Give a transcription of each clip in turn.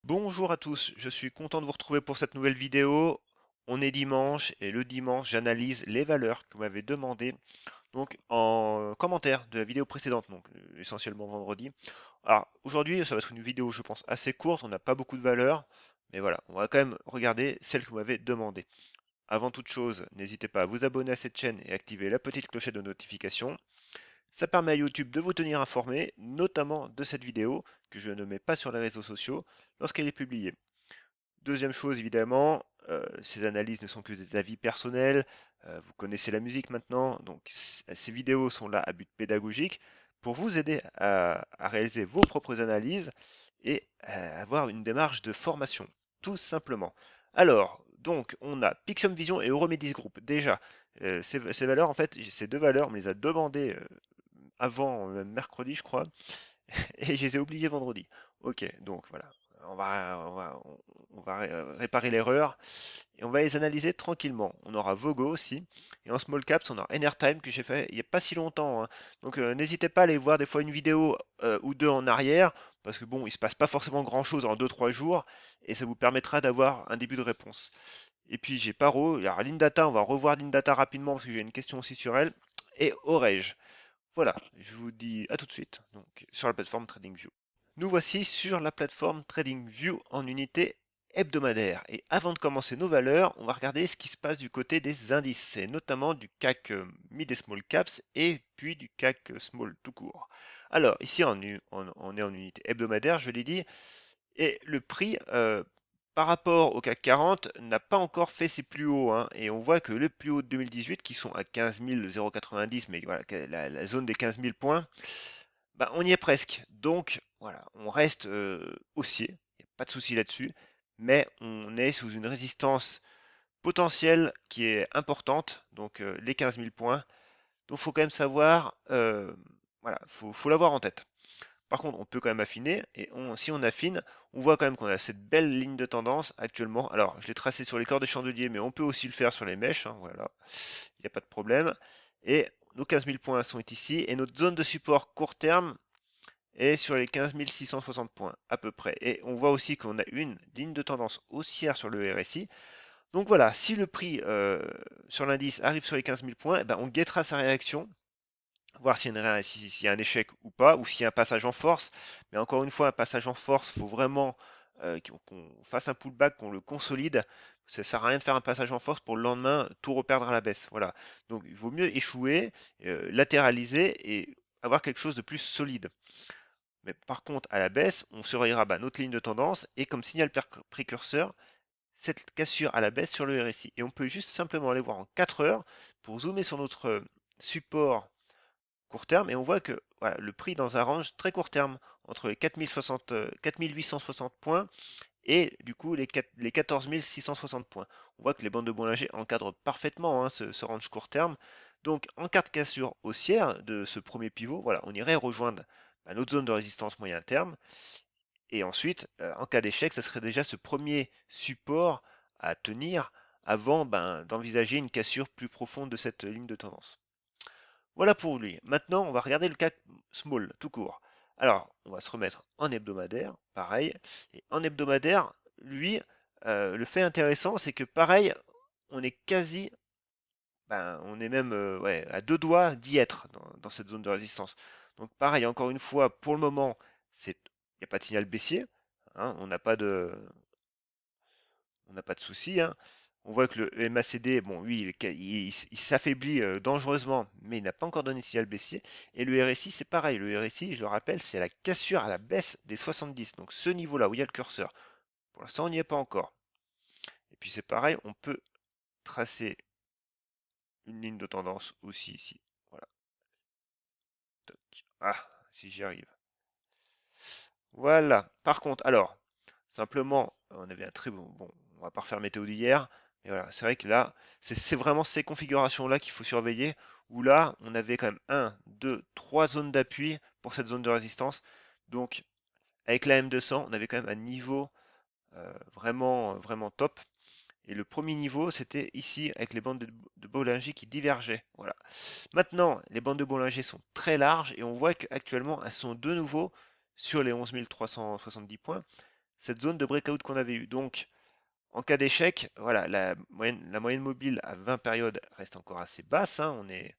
Bonjour à tous, je suis content de vous retrouver pour cette nouvelle vidéo. On est dimanche et le dimanche, j'analyse les valeurs que vous m'avez demandées donc en commentaire de la vidéo précédente, donc essentiellement vendredi. Alors aujourd'hui, ça va être une vidéo, je pense, assez courte, on n'a pas beaucoup de valeurs, mais voilà, on va quand même regarder celles que vous m'avez demandées. Avant toute chose, n'hésitez pas à vous abonner à cette chaîne et activer la petite clochette de notification. Ça permet à YouTube de vous tenir informé, notamment de cette vidéo que je ne mets pas sur les réseaux sociaux lorsqu'elle est publiée. Deuxième chose, évidemment, ces analyses ne sont que des avis personnels. Vous connaissez la musique maintenant, donc ces vidéos sont là à but pédagogique pour vous aider à réaliser vos propres analyses et avoir une démarche de formation, tout simplement. Alors, donc, on a Pixium Vision et Euromedis Group. Déjà, ces valeurs, en fait, ces deux valeurs, on me les a demandées avant mercredi, je crois, et je les ai oubliés vendredi. Ok, donc voilà, on va réparer l'erreur et on va les analyser tranquillement. On aura Vogo aussi, et en small caps, on aura Enertime que j'ai fait il n'y a pas si longtemps, hein. Donc n'hésitez pas à aller voir des fois une vidéo ou deux en arrière, parce que bon, il se passe pas forcément grand-chose en 2-3 jours, et ça vous permettra d'avoir un début de réponse. Et puis j'ai Paro, il y aura Lindata, on va revoir Lindata rapidement parce que j'ai une question aussi sur elle, et Orege. Voilà, je vous dis à tout de suite donc, sur la plateforme TradingView. Nous voici sur la plateforme TradingView en unité hebdomadaire. Et avant de commencer nos valeurs, on va regarder ce qui se passe du côté des indices, et notamment du CAC Mid et Small Caps et puis du CAC Small tout court. Alors ici on est en unité hebdomadaire, je l'ai dit, et le prix, par rapport au CAC 40, n'a pas encore fait ses plus hauts, hein. Et on voit que les plus hauts de 2018, qui sont à 15 090, mais voilà, la zone des 15 000 points, bah, on y est presque. Donc voilà, on reste haussier, il n'y a pas de souci là-dessus, mais on est sous une résistance potentielle qui est importante, donc les 15 000 points. Donc il faut quand même savoir, voilà, faut l'avoir en tête. Par contre, on peut quand même affiner, et si on affine, on voit quand même qu'on a cette belle ligne de tendance actuellement. Alors, je l'ai tracé sur les corps des chandeliers, mais on peut aussi le faire sur les mèches, hein, voilà, il n'y a pas de problème. Et nos 15 000 points sont ici, et notre zone de support court terme est sur les 15 660 points, à peu près. Et on voit aussi qu'on a une ligne de tendance haussière sur le RSI. Donc voilà, si le prix sur l'indice arrive sur les 15 000 points, eh ben on guettera sa réaction, voir s'il y a un échec ou pas, ou s'il y a un passage en force. Mais encore une fois, un passage en force, il faut vraiment qu'on fasse un pullback, qu'on le consolide. Ça ne sert à rien de faire un passage en force pour le lendemain tout reperdre à la baisse. Voilà. Donc il vaut mieux échouer, latéraliser et avoir quelque chose de plus solide. Mais par contre, à la baisse, on surveillera notre ligne de tendance et comme signal précurseur, cette cassure à la baisse sur le RSI. Et on peut juste simplement aller voir en 4 heures pour zoomer sur notre support court terme et on voit que voilà, le prix dans un range très court terme entre les 4860 points et du coup les 14 660 points. On voit que les bandes de Bollinger encadrent parfaitement, hein, ce range court terme. Donc en cas de cassure haussière de ce premier pivot, voilà, on irait rejoindre notre zone de résistance moyen terme. Et ensuite, en cas d'échec, ça serait déjà ce premier support à tenir avant d'envisager une cassure plus profonde de cette ligne de tendance. Voilà pour lui. Maintenant, on va regarder le CAC small, tout court. Alors, on va se remettre en hebdomadaire, pareil. Et en hebdomadaire, lui, le fait intéressant, c'est que pareil, on est quasi, on est même ouais, à deux doigts d'y être dans cette zone de résistance. Donc pareil, encore une fois, pour le moment, il n'y a pas de signal baissier, hein, on n'a pas de souci, hein. On voit que le MACD, bon, lui, il s'affaiblit dangereusement, mais il n'a pas encore donné de signal baissier. Et le RSI, c'est pareil. Le RSI, je le rappelle, c'est la cassure à la baisse des 70. Donc ce niveau-là où il y a le curseur. Pour l'instant, on n'y est pas encore. Et puis c'est pareil, on peut tracer une ligne de tendance aussi ici. Voilà. Toc. Ah, si j'y arrive. Voilà. Par contre, alors, simplement, on avait un très bon, on va pas refaire météo d'hier, mais voilà, c'est vrai que là, c'est vraiment ces configurations-là qu'il faut surveiller, où là, on avait quand même 1, 2, 3 zones d'appui pour cette zone de résistance. Donc, avec la M200, on avait quand même un niveau vraiment top. Et le premier niveau, c'était ici, avec les bandes de Bollinger qui divergeaient. Voilà. Maintenant, les bandes de Bollinger sont très larges, et on voit qu'actuellement, elles sont de nouveau sur les 11 370 points. cette zone de breakout qu'on avait eue. Donc, en cas d'échec, voilà, la moyenne mobile à 20 périodes reste encore assez basse, hein, on est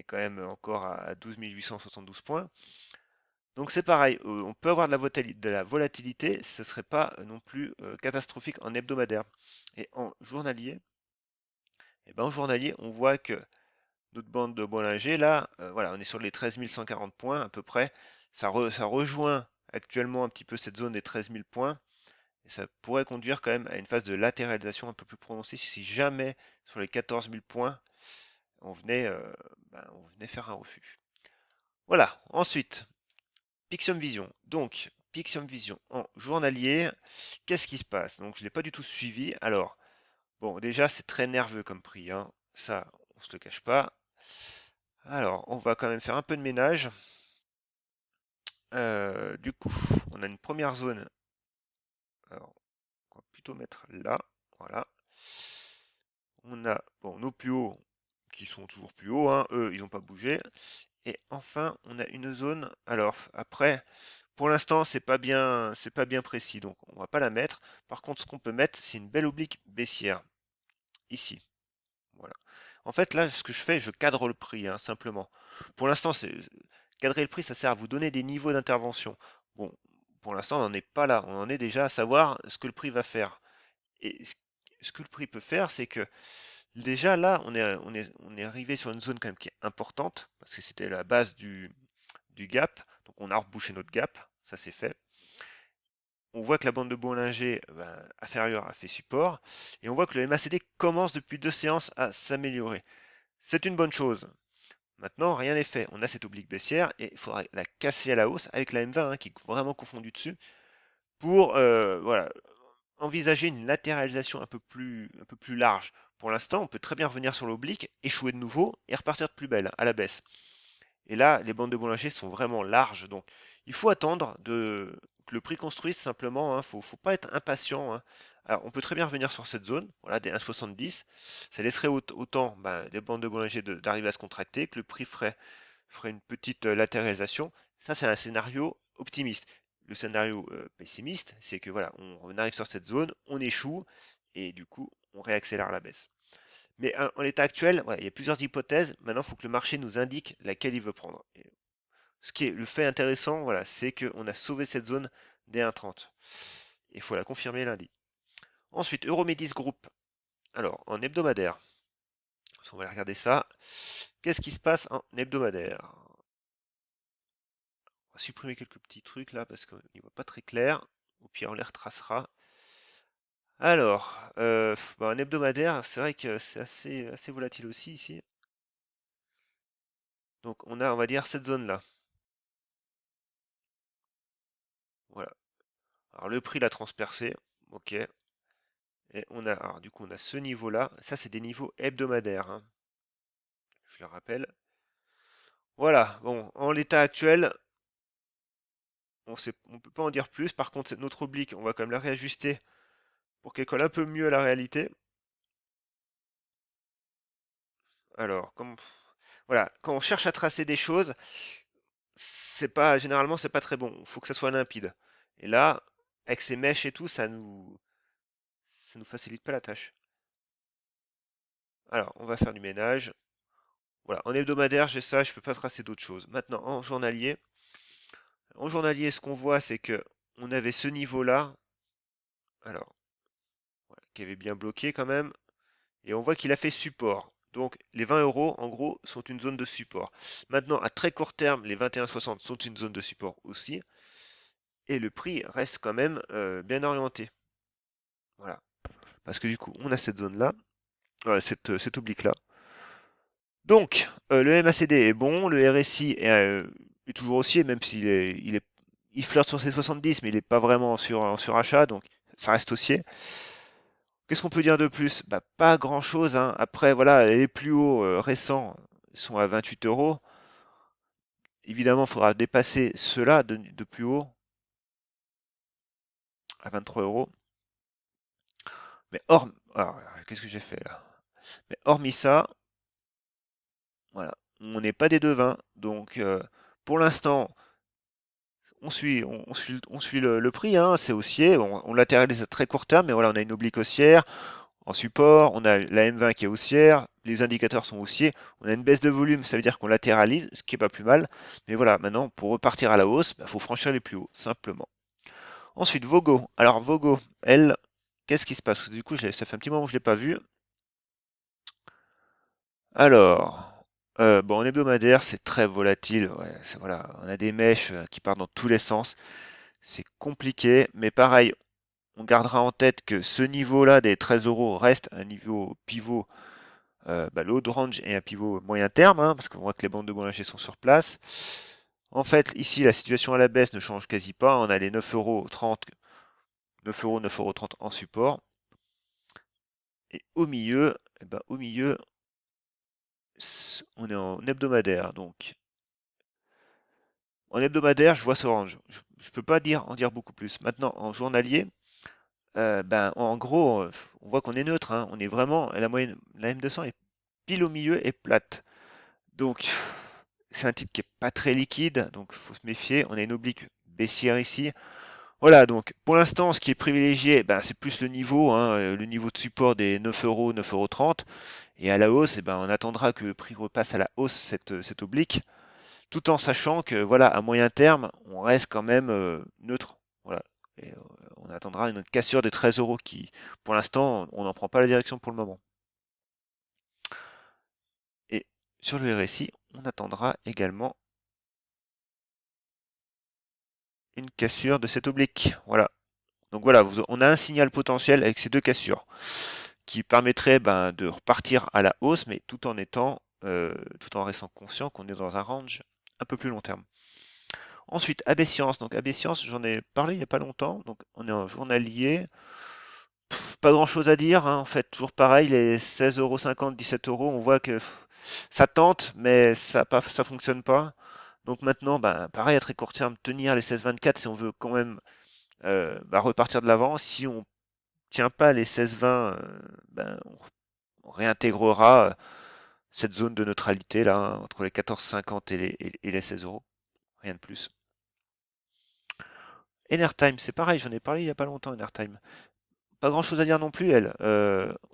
quand même encore à 12 872 points. Donc c'est pareil, on peut avoir de la volatilité, ce ne serait pas non plus catastrophique en hebdomadaire. Et en journalier, eh ben, en journalier, on voit que notre bande de Bollinger, là, voilà, on est sur les 13 140 points à peu près. Ça rejoint actuellement un petit peu cette zone des 13 000 points. Et ça pourrait conduire quand même à une phase de latéralisation un peu plus prononcée si jamais sur les 14 000 points, on venait faire un refus. Voilà, ensuite, Pixium Vision. Donc, Pixium Vision en journalier, qu'est-ce qui se passe? Donc, je ne l'ai pas du tout suivi. Alors, bon, déjà, c'est très nerveux comme prix, hein. Ça, on se le cache pas. Alors, on va quand même faire un peu de ménage. Du coup, on a une première zone. Alors, on va plutôt mettre là. Voilà. On a bon, nos plus hauts qui sont toujours plus hauts, hein, eux, ils n'ont pas bougé. Et enfin, on a une zone. Alors, après, pour l'instant, c'est pas bien précis, donc on va pas la mettre. Par contre, ce qu'on peut mettre, c'est une belle oblique baissière. Ici. Voilà. En fait, là, ce que je fais, je cadre le prix, hein, simplement. Pour l'instant, cadrer le prix, ça sert à vous donner des niveaux d'intervention. Bon, pour l'instant, on n'en est pas là. On en est déjà à savoir ce que le prix va faire. Et ce que le prix peut faire, c'est que déjà là, on est arrivé sur une zone quand même qui est importante, parce que c'était la base du gap. Donc on a rebouché notre gap, ça c'est fait. On voit que la bande de Bollinger inférieure a fait support, et on voit que le MACD commence depuis 2 séances à s'améliorer. C'est une bonne chose. Maintenant, rien n'est fait. On a cette oblique baissière, et il faudra la casser à la hausse avec la M20, hein, qui est vraiment confondue dessus, pour voilà, envisager une latéralisation un peu plus large. Pour l'instant, on peut très bien revenir sur l'oblique, échouer de nouveau et repartir de plus belle, à la baisse. Et là, les bandes de Bollinger sont vraiment larges, donc il faut attendre que le prix construise simplement. Il ne faut pas être impatient, hein. Alors, on peut très bien revenir sur cette zone, voilà, des 1,70. Ça laisserait autant les bandes de Bollinger d'arriver à se contracter, que le prix ferait une petite latéralisation. Ça, c'est un scénario optimiste. Le scénario pessimiste, c'est que voilà, on arrive sur cette zone, on échoue, et du coup, on réaccélère la baisse. Mais en l'état actuel, il y a plusieurs hypothèses. Maintenant, il faut que le marché nous indique laquelle il veut prendre. Et ce qui est le fait intéressant, voilà, c'est qu'on a sauvé cette zone des 1,30. Il faut la confirmer lundi. Ensuite, Euromedis Group. Alors, en hebdomadaire, on va regarder ça. Qu'est-ce qui se passe en hebdomadaire? On va supprimer quelques petits trucs là parce qu'il ne voit pas très clair. Au pire, on les retracera. Alors, un hebdomadaire, c'est vrai que c'est assez volatile aussi ici. Donc on va dire, cette zone-là. Voilà. Alors le prix l'a transpercé. Ok. Et alors du coup, on a ce niveau-là. Ça, c'est des niveaux hebdomadaires, hein, je le rappelle. Voilà. Bon, en l'état actuel, on peut pas en dire plus. Par contre, notre oblique, on va quand même la réajuster pour qu'elle colle un peu mieux à la réalité. Alors, voilà, quand on cherche à tracer des choses, généralement, c'est pas très bon. Il faut que ça soit limpide. Et là, avec ces mèches et tout, ça nous facilite pas la tâche. Alors, on va faire du ménage. Voilà, en hebdomadaire, j'ai ça, je peux pas tracer d'autres choses. Maintenant, en journalier, ce qu'on voit, c'est que on avait ce niveau-là, alors, voilà, qui avait bien bloqué quand même, et on voit qu'il a fait support. Donc, les 20 euros, en gros, sont une zone de support. Maintenant, à très court terme, les 21,60 sont une zone de support aussi, et le prix reste quand même bien orienté. Voilà, parce que du coup, on a cette zone-là, cette oblique-là. Donc, le MACD est bon, le RSI est toujours haussier, même il flirte sur ses 70, mais il n'est pas vraiment en surachat, donc ça reste haussier. Qu'est-ce qu'on peut dire de plus? Pas grand-chose, hein. Après, voilà, les plus hauts récents sont à 28 euros. Évidemment, il faudra dépasser ceux-là de plus haut à 23 euros. Mais alors, qu'est-ce que j'ai fait là? Mais hormis ça, voilà, on n'est pas des devins, donc pour l'instant, on suit le prix, hein, c'est haussier, on latéralise à très court terme, mais voilà, on a une oblique haussière. En support, on a la M20 qui est haussière, les indicateurs sont haussiers, on a une baisse de volume, ça veut dire qu'on latéralise, ce qui est pas plus mal. Mais voilà, maintenant, pour repartir à la hausse, il faut franchir les plus hauts, simplement. Ensuite, Vogo. Alors, Vogo, elle, qu'est-ce qui se passe? Parce que du coup, ça fait un petit moment que je ne l'ai pas vue. Alors, bon, en hebdomadaire, c'est très volatile. Ouais, voilà, on a des mèches qui partent dans tous les sens. C'est compliqué, mais pareil, on gardera en tête que ce niveau-là des 13 euros reste un niveau pivot. Le haut de range et un pivot moyen terme, hein, parce qu'on voit que les bandes de Bollinger sont sur place. En fait, ici, la situation à la baisse ne change quasi pas. On a les 9,30 €, 9 €, 9,30 € en support. Et au milieu, on est en hebdomadaire. Donc, en hebdomadaire, je vois ce range. Je ne peux pas en dire beaucoup plus. Maintenant, en journalier, en gros, on voit qu'on est neutre, hein. On est vraiment, la moyenne, la M200 est pile au milieu et plate. Donc, c'est un titre qui est pas très liquide, donc faut se méfier. On a une oblique baissière ici. Voilà, donc pour l'instant, ce qui est privilégié, c'est plus le niveau, hein, le niveau de support des 9 €, 9,30 €. Et à la hausse, on attendra que le prix repasse à la hausse cette oblique, tout en sachant que voilà, à moyen terme, on reste quand même neutre. Voilà. Et, on attendra une cassure des 13 € qui, pour l'instant, on n'en prend pas la direction pour le moment. Et sur le RSI, on attendra également une cassure de cette oblique. Voilà. Donc voilà, on a un signal potentiel avec ces deux cassures qui permettrait de repartir à la hausse, mais tout en restant conscient qu'on est dans un range un peu plus long terme. Ensuite, AB Science. Donc AB Science, j'en ai parlé il n'y a pas longtemps. Donc on est en journalier. Pas grand chose à dire, hein, en fait, toujours pareil, les 16,50 €, 17 €, on voit que ça tente, mais ça fonctionne pas. Donc maintenant, pareil, à très court terme, tenir les 16,24 si on veut quand même repartir de l'avant. Si on tient pas les 16,20, on réintégrera cette zone de neutralité là, hein, entre les 14,50 et les 16 €. Rien de plus. Enertime, c'est pareil, j'en ai parlé il n'y a pas longtemps, Enertime. Pas grand chose à dire non plus, elle.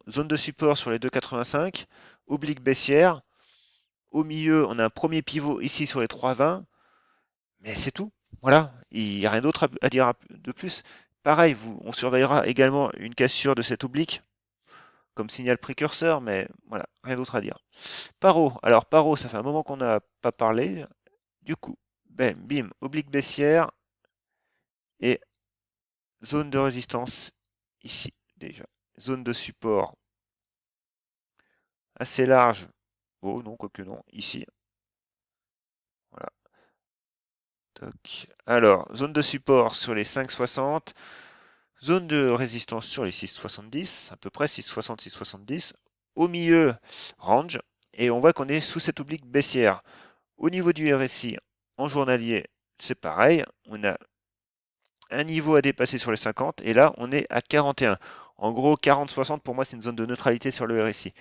Zone de support sur les 2,85, oblique baissière. Au milieu, on a un premier pivot ici sur les 3,20, mais c'est tout. Voilà, il n'y a rien d'autre à dire de plus. Pareil, on surveillera également une cassure de cette oblique comme signal précurseur, mais voilà, rien d'autre à dire. Paro, alors Paro, ça fait un moment qu'on n'a pas parlé. Du coup, bim, oblique baissière et zone de résistance ici déjà. Zone de support assez large. Oh non, quoique non, ici. Voilà. Toc. Alors, zone de support sur les 5,60. Zone de résistance sur les 6,70, à peu près 6,60, 6,70. Au milieu, range. Et on voit qu'on est sous cette oblique baissière. Au niveau du RSI, en journalier, c'est pareil. On a un niveau à dépasser sur les 50 et là, on est à 41. En gros, 40-60, pour moi, c'est une zone de neutralité sur le RSI.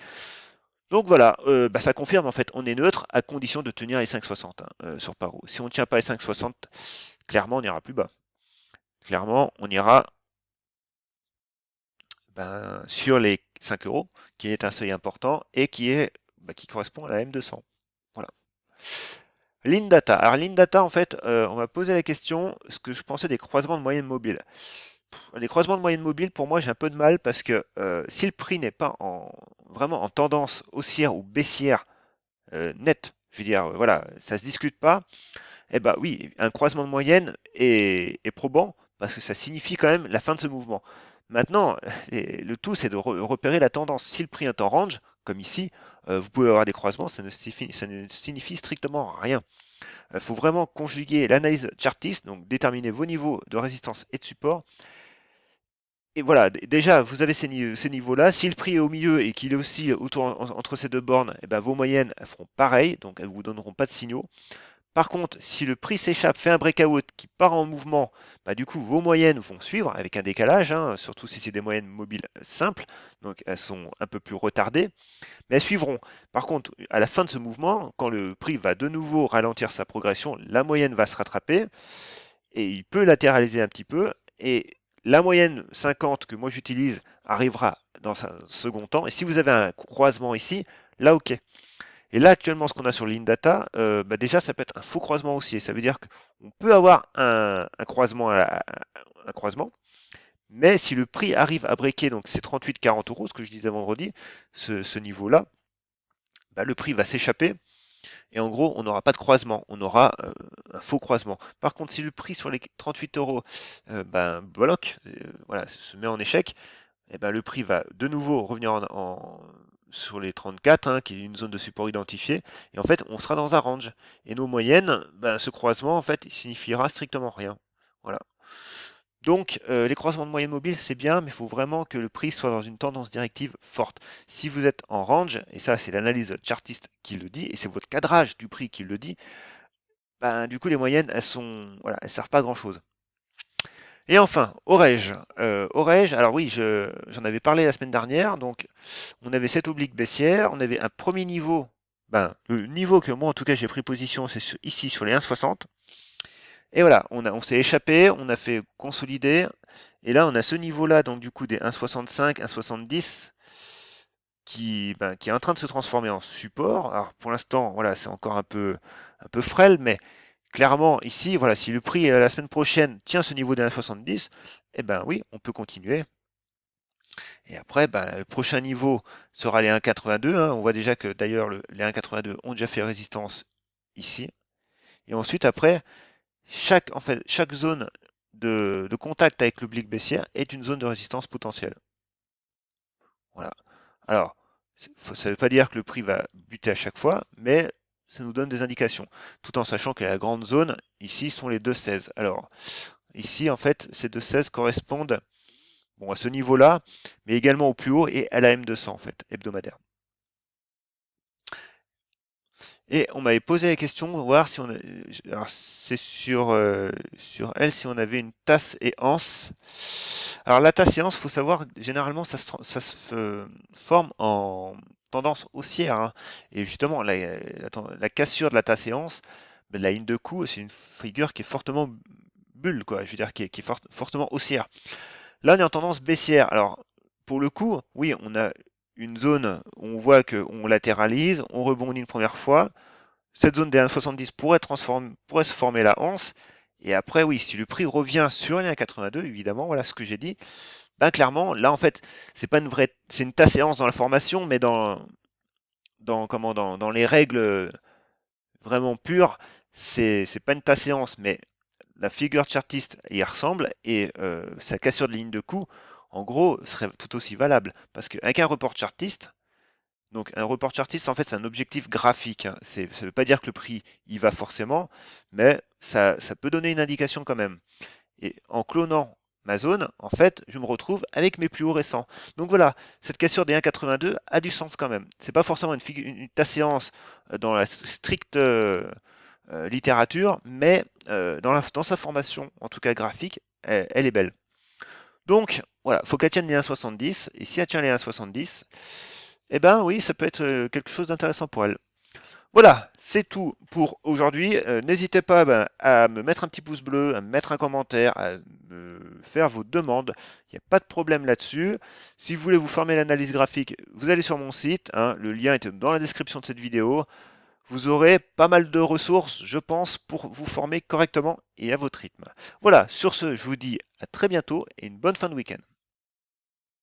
Donc voilà, ça confirme en fait, on est neutre à condition de tenir les 5,60 hein, sur Paro. Si on ne tient pas les 5,60, clairement, on ira plus bas. Clairement, on ira sur les 5 euros, qui est un seuil important et qui correspond à la M200. Voilà. L'Indata. Alors l'Indata, en fait, on m'a posé la question, ce que je pensais des croisements de moyenne mobile. Les croisements de moyenne mobile, pour moi, j'ai un peu de mal parce que si le prix n'est pas vraiment en tendance haussière ou baissière nette, je veux dire, voilà, ça se discute pas. Eh ben oui, un croisement de moyenne est probant parce que ça signifie quand même la fin de ce mouvement. Maintenant, le tout, c'est de repérer la tendance. Si le prix est en range, comme ici, vous pouvez avoir des croisements, ça ne signifie strictement rien. Il faut vraiment conjuguer l'analyse chartiste, donc déterminer vos niveaux de résistance et de support. Et voilà, déjà, vous avez ces niveaux-là. Si le prix est au milieu et qu'il est aussi entre ces deux bornes, eh ben, vos moyennes elles feront pareil, donc elles ne vous donneront pas de signaux. Par contre, si le prix s'échappe, fait un breakout qui part en mouvement, du coup, vos moyennes vont suivre avec un décalage, hein, surtout si c'est des moyennes mobiles simples, donc elles sont un peu plus retardées, mais elles suivront. Par contre, à la fin de ce mouvement, quand le prix va de nouveau ralentir sa progression, la moyenne va se rattraper, et il peut latéraliser un petit peu, et la moyenne 50 que moi j'utilise arrivera dans un second temps, et si vous avez un croisement ici, là ok. Et là actuellement ce qu'on a sur l'InData, bah déjà ça peut être un faux croisement haussier, ça veut dire qu'on peut avoir un croisement, un croisement, mais si le prix arrive à breaker, donc c'est 38,40 euros, ce que je disais vendredi, ce niveau-là, bah, le prix va s'échapper et en gros, on n'aura pas de croisement, on aura un faux croisement. Par contre, si le prix sur les 38 euros ben, bloque, voilà, se met en échec, et ben, le prix va de nouveau revenir sur les 34, hein, qui est une zone de support identifiée, et en fait, on sera dans un range. Et nos moyennes, ben, ce croisement, en fait, il signifiera strictement rien. Voilà. Donc, les croisements de moyenne mobile, c'est bien, mais il faut vraiment que le prix soit dans une tendance directive forte. Si vous êtes en range, et ça c'est l'analyse chartiste qui le dit, et c'est votre cadrage du prix qui le dit, ben, du coup les moyennes, voilà, elles servent pas à grand chose. Et enfin, Orege. Orege, alors oui, j'en avais parlé la semaine dernière, donc on avait cette oblique baissière, on avait un premier niveau, ben, le niveau que moi en tout cas j'ai pris position, c'est ici sur les 1,60. Et voilà, on s'est échappé, on a fait consolider, et là on a ce niveau-là, donc du coup des 1,65, 1,70, qui est en train de se transformer en support. Alors pour l'instant, voilà, c'est encore un peu frêle, mais clairement ici, voilà, si le prix la semaine prochaine tient ce niveau des 1,70, eh ben oui, on peut continuer. Et après, ben, le prochain niveau sera les 1,82, hein. On voit déjà que d'ailleurs les 1,82 ont déjà fait résistance ici. Et ensuite, après, en fait, chaque zone de contact avec l'oblique baissière est une zone de résistance potentielle. Voilà. Alors, ça ne veut pas dire que le prix va buter à chaque fois, mais ça nous donne des indications, tout en sachant que la grande zone, ici, sont les 2,16. Alors, ici, en fait, ces 2,16 correspondent bon, à ce niveau-là, mais également au plus haut et à la M200, en fait, hebdomadaire. Et on m'avait posé la question, voir si on a, alors c'est sur elle si on avait une tasse et anse. Alors la tasse et anse, faut savoir, généralement ça se forme en tendance haussière, hein. Et justement, la cassure de la tasse et anse, ben, la ligne de coup, c'est une figure qui est fortement bulle, quoi. Je veux dire, qui est fortement haussière. Là, on est en tendance baissière. Alors, pour le coup, oui, on a une zone où on voit qu'on latéralise, on rebondit une première fois. Cette zone des 1,70 pourrait se former la anse. Et après, oui, si le prix revient sur les 1,82, évidemment, voilà ce que j'ai dit, ben clairement, là, en fait, c'est pas une vraie, c'est une tasse et anse dans la formation, mais dans les règles vraiment pures, c'est pas une tasse et anse, mais la figure chartiste y ressemble et sa cassure de ligne de coup, en gros, serait tout aussi valable. Parce qu'avec un report chartiste, donc un report chartiste, en fait, c'est un objectif graphique, hein. Ça ne veut pas dire que le prix y va forcément, mais ça peut donner une indication quand même. Et en clonant ma zone, en fait, je me retrouve avec mes plus hauts récents. Donc voilà, cette cassure des 1,82 a du sens quand même. C'est pas forcément une tasséance dans la stricte littérature, mais dans sa formation, en tout cas graphique, elle est belle. Donc voilà, faut qu'elle tienne les 1,70, et si elle tient les 1,70, eh ben oui, ça peut être quelque chose d'intéressant pour elle. Voilà, c'est tout pour aujourd'hui. N'hésitez pas ben, à me mettre un petit pouce bleu, à me mettre un commentaire, à me faire vos demandes. Il n'y a pas de problème là-dessus. Si vous voulez vous former l'analyse graphique, vous allez sur mon site, hein, le lien est dans la description de cette vidéo. Vous aurez pas mal de ressources, je pense, pour vous former correctement et à votre rythme. Voilà, sur ce, je vous dis à très bientôt et une bonne fin de week-end.